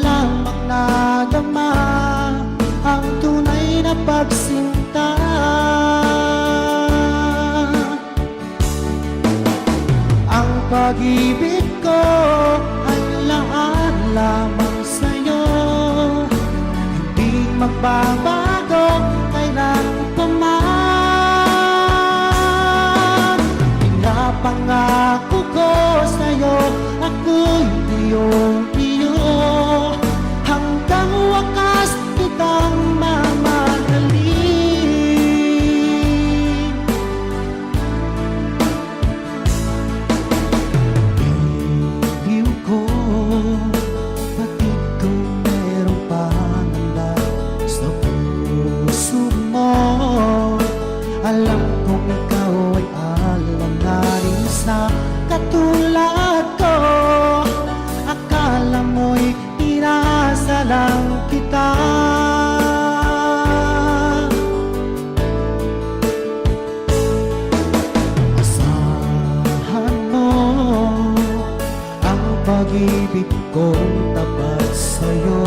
lamang nadama ang tunay na pagsinta. Ang pag-ibig ko ay laan lamang sa'yo, hindi magbabago kailan pa man. Pinapangako ko sa'yo, ako'y iyong-iyo, hanggang wakas kitang mamahalin. Iliw ko, batid kong merong pananda sa puso mo. Alam kong ikaw ay alanganin sa katulad ko. Akala mo'y pinasa lang kita. Asahan mo ang pag-ibig kong tapat sa'yo,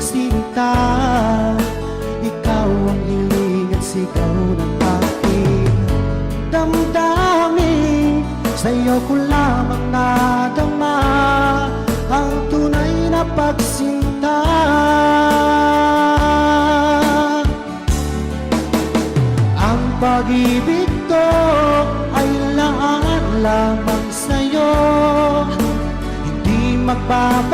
sinta. Ikaw ang hiling at sigaw ng aking damdamin. Sa'yo ko lamang nadama ang tunay na pagsinta. Ang pag-ibig ko ay laan lamang sa'yo, hindi magbabago